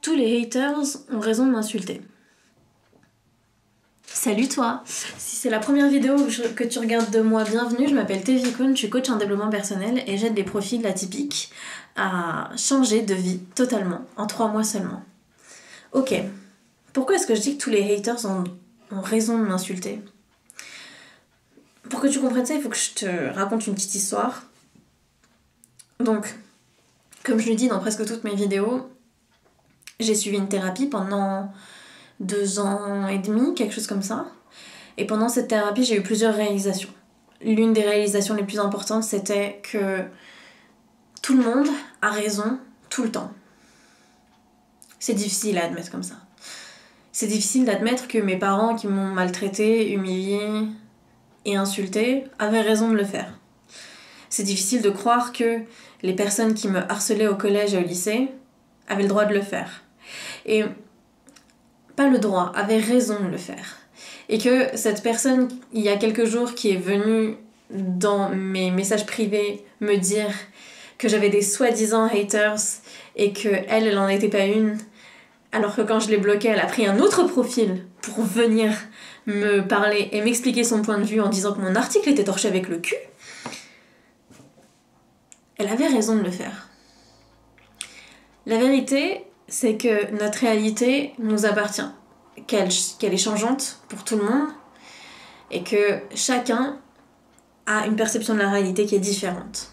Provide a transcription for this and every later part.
Tous les haters ont raison de m'insulter. Salut toi! Si c'est la première vidéo que tu regardes de moi, bienvenue, je m'appelle Tevi Koun, je suis coach en développement personnel et j'aide les profils atypiques à changer de vie totalement, en 3 mois seulement. Ok, pourquoi est-ce que je dis que tous les haters ont raison de m'insulter? Pour que tu comprennes ça, il faut que je te raconte une petite histoire. Donc, comme je le dis dans presque toutes mes vidéos, j'ai suivi une thérapie pendant 2 ans et demi, quelque chose comme ça. Et pendant cette thérapie, j'ai eu plusieurs réalisations. L'une des réalisations les plus importantes, c'était que tout le monde a raison tout le temps. C'est difficile à admettre comme ça. C'est difficile d'admettre que mes parents qui m'ont maltraité, humilié et insulté avaient raison de le faire. C'est difficile de croire que les personnes qui me harcelaient au collège et au lycée avaient le droit de le faire. Et pas le droit, avaient raison de le faire. Et que cette personne, il y a quelques jours, qui est venue dans mes messages privés me dire que j'avais des soi-disant haters et qu'elle n'en était pas une, alors que quand je l'ai bloquée, elle a pris un autre profil pour venir me parler et m'expliquer son point de vue en disant que mon article était torché avec le cul. Elle avait raison de le faire. La vérité, c'est que notre réalité nous appartient, qu'elle est changeante pour tout le monde et que chacun a une perception de la réalité qui est différente.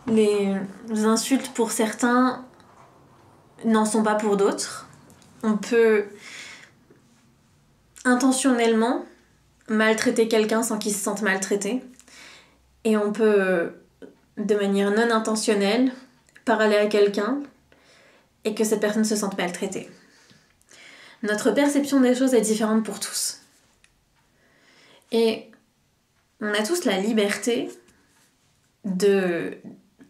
Les insultes pour certains n'en sont pas pour d'autres. On peut intentionnellement maltraiter quelqu'un sans qu'il se sente maltraité et on peut, de manière non intentionnelle, parler à quelqu'un et que cette personne se sente maltraitée. Notre perception des choses est différente pour tous. Et on a tous la liberté de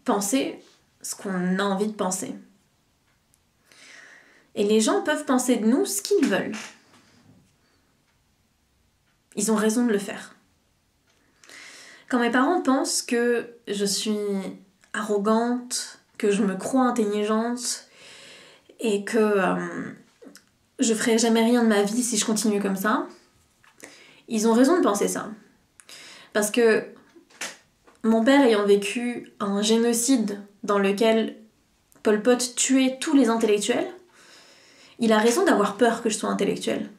penser ce qu'on a envie de penser. Et les gens peuvent penser de nous ce qu'ils veulent. Ils ont raison de le faire. Quand mes parents pensent que je suis arrogante, que je me crois intelligente et que je ferai jamais rien de ma vie si je continue comme ça, ils ont raison de penser ça. Parce que mon père ayant vécu un génocide dans lequel Pol Pot tuait tous les intellectuels, il a raison d'avoir peur que je sois intellectuelle.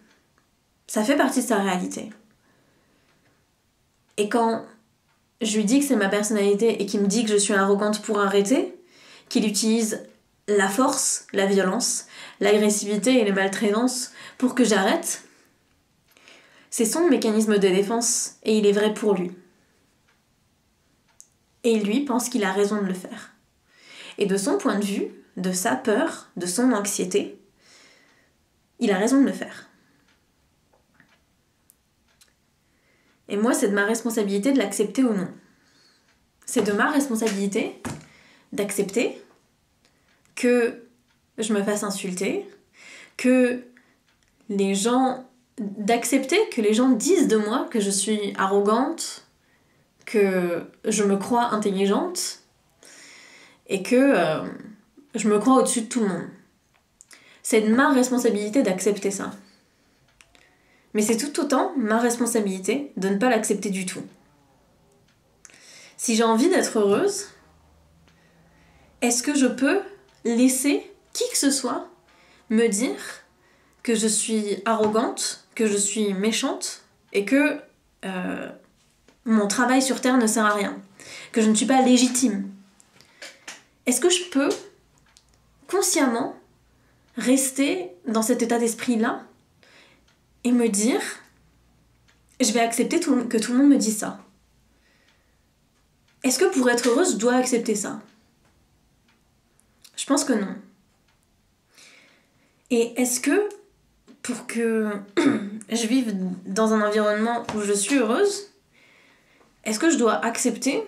Ça fait partie de sa réalité. Et quand je lui dis que c'est ma personnalité et qu'il me dit que je suis arrogante pour arrêter, qu'il utilise la force, la violence, l'agressivité et les maltraitances pour que j'arrête, c'est son mécanisme de défense et il est vrai pour lui. Et lui pense qu'il a raison de le faire. Et de son point de vue, de sa peur, de son anxiété, il a raison de le faire. Et moi, c'est de ma responsabilité de l'accepter ou non. C'est de ma responsabilité d'accepter que je me fasse insulter, d'accepter que les gens disent de moi que je suis arrogante, que je me crois intelligente et que je me crois au-dessus de tout le monde. C'est de ma responsabilité d'accepter ça. Mais c'est tout autant ma responsabilité de ne pas l'accepter du tout. Si j'ai envie d'être heureuse, est-ce que je peux laisser qui que ce soit me dire que je suis arrogante, que je suis méchante et que mon travail sur Terre ne sert à rien, que je ne suis pas légitime? Est-ce que je peux consciemment rester dans cet état d'esprit-là et me dire je vais accepter que tout le monde me dise ça? Est-ce que pour être heureuse, je dois accepter ça? Je pense que non. Et est-ce que pour que je vive dans un environnement où je suis heureuse, est-ce que je dois accepter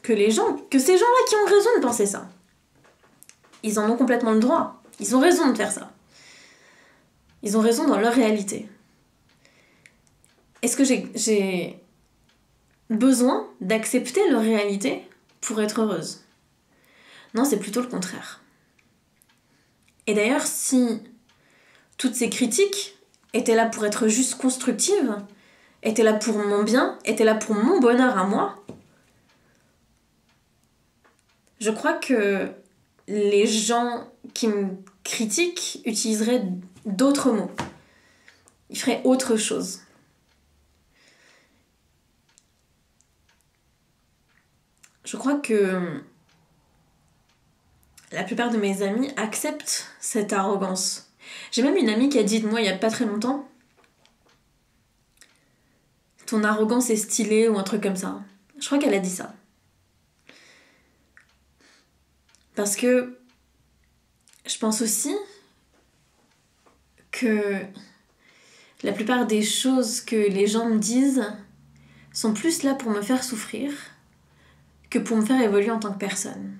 que ces gens-là qui ont raison de penser ça, ils en ont complètement le droit. Ils ont raison de faire ça. Ils ont raison dans leur réalité. Est-ce que j'ai besoin d'accepter leur réalité pour être heureuse? Non, c'est plutôt le contraire. Et d'ailleurs, si toutes ces critiques étaient là pour être juste constructives, étaient là pour mon bien, étaient là pour mon bonheur à moi, je crois que les gens qui me critiquent utiliseraient d'autres mots. Ils feraient autre chose. Je crois que la plupart de mes amis acceptent cette arrogance. J'ai même une amie qui a dit de moi il y a pas très longtemps: ton arrogance est stylée, ou un truc comme ça. Je crois qu'elle a dit ça. Parce que je pense aussi que la plupart des choses que les gens me disent sont plus là pour me faire souffrir que pour me faire évoluer en tant que personne.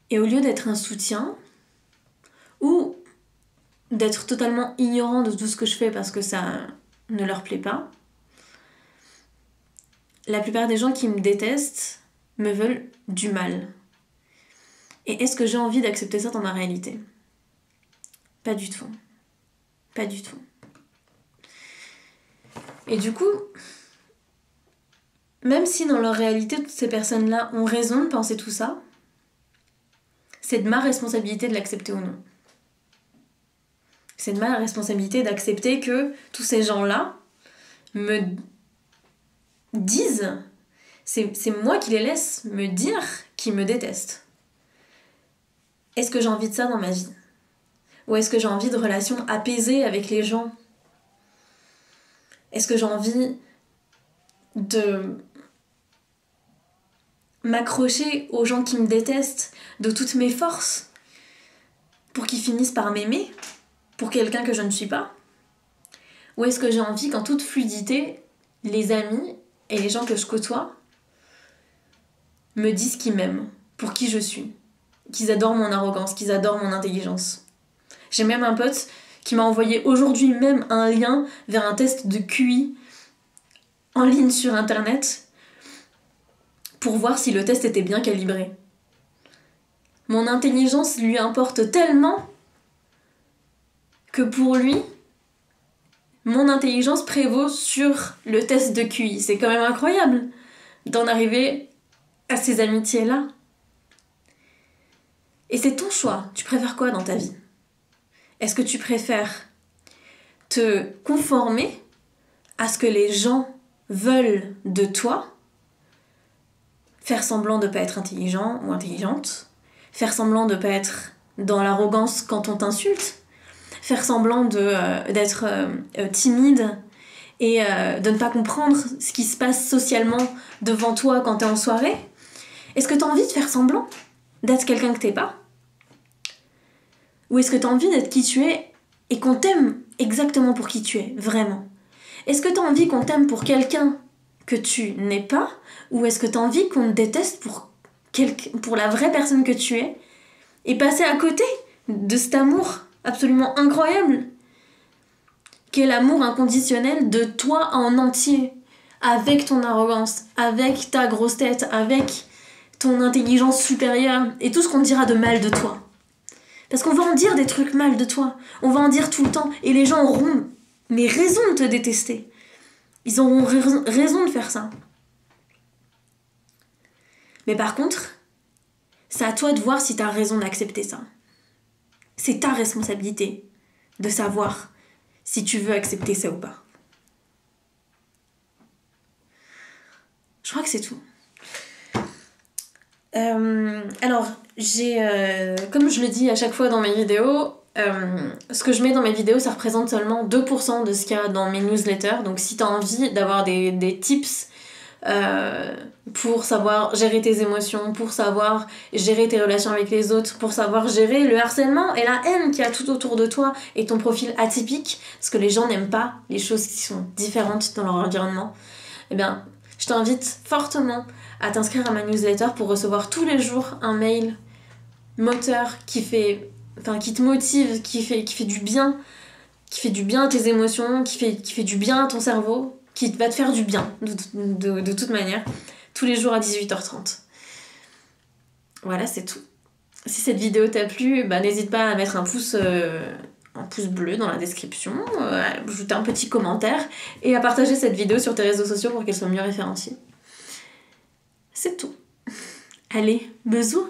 Et au lieu d'être un soutien, ou d'être totalement ignorant de tout ce que je fais parce que ça ne leur plaît pas, la plupart des gens qui me détestent me veulent du mal. Et est-ce que j'ai envie d'accepter ça dans ma réalité? Pas du tout. Pas du tout. Et du coup, même si dans leur réalité, toutes ces personnes-là ont raison de penser tout ça, c'est de ma responsabilité de l'accepter ou non. C'est de ma responsabilité d'accepter que tous ces gens-là me disent, c'est moi qui les laisse me dire qu'ils me détestent. Est-ce que j'ai envie de ça dans ma vie? Ou est-ce que j'ai envie de relations apaisées avec les gens? Est-ce que j'ai envie de m'accrocher aux gens qui me détestent de toutes mes forces pour qu'ils finissent par m'aimer pour quelqu'un que je ne suis pas? Ou est-ce que j'ai envie qu'en toute fluidité, les amis et les gens que je côtoie me disent qu'ils m'aiment pour qui je suis, qu'ils adorent mon arrogance, qu'ils adorent mon intelligence? J'ai même un pote qui m'a envoyé aujourd'hui même un lien vers un test de QI en ligne sur internet pour voir si le test était bien calibré. Mon intelligence lui importe tellement que pour lui, mon intelligence prévaut sur le test de QI. C'est quand même incroyable d'en arriver à ces amitiés-là. Et c'est ton choix. Tu préfères quoi dans ta vie? Est-ce que tu préfères te conformer à ce que les gens veulent de toi, faire semblant de ne pas être intelligent ou intelligente, faire semblant de ne pas être dans l'arrogance quand on t'insulte, faire semblant d'être timide et de ne pas comprendre ce qui se passe socialement devant toi quand t'es en soirée? Est-ce que t'as envie de faire semblant d'être quelqu'un que t'es pas? Ou est-ce que t'as envie d'être qui tu es et qu'on t'aime exactement pour qui tu es, vraiment? Est-ce que t'as envie qu'on t'aime pour quelqu'un que tu n'es pas? Ou est-ce que t'as envie qu'on te déteste pour la vraie personne que tu es et passer à côté de cet amour absolument incroyable qu'est l'amour inconditionnel de toi en entier, avec ton arrogance, avec ta grosse tête, avec ton intelligence supérieure et tout ce qu'on dira de mal de toi? Parce qu'on va en dire des trucs mal de toi, on va en dire tout le temps, et les gens auront mais raison de te détester. Ils auront raison de faire ça. Mais par contre, c'est à toi de voir si t'as raison d'accepter ça. C'est ta responsabilité de savoir si tu veux accepter ça ou pas. Je crois que c'est tout. Alors, comme je le dis à chaque fois dans mes vidéos, ce que je mets dans mes vidéos, ça représente seulement 2% de ce qu'il y a dans mes newsletters. Donc si tu as envie d'avoir des tips pour savoir gérer tes émotions, pour savoir gérer tes relations avec les autres, pour savoir gérer le harcèlement et la haine qu'il y a tout autour de toi et ton profil atypique, parce que les gens n'aiment pas les choses qui sont différentes dans leur environnement, eh bien, je t'invite fortement à t'inscrire à ma newsletter pour recevoir tous les jours un mail moteur qui te motive, qui fait du bien, à tes émotions, qui fait du bien à ton cerveau, qui va te faire du bien de toute manière, tous les jours à 18h30. Voilà, c'est tout. Si cette vidéo t'a plu, n'hésite pas à mettre un pouce bleu dans la description, à ajouter un petit commentaire et à partager cette vidéo sur tes réseaux sociaux pour qu'elle soit mieux référenciée. C'est tout. Allez, bisous!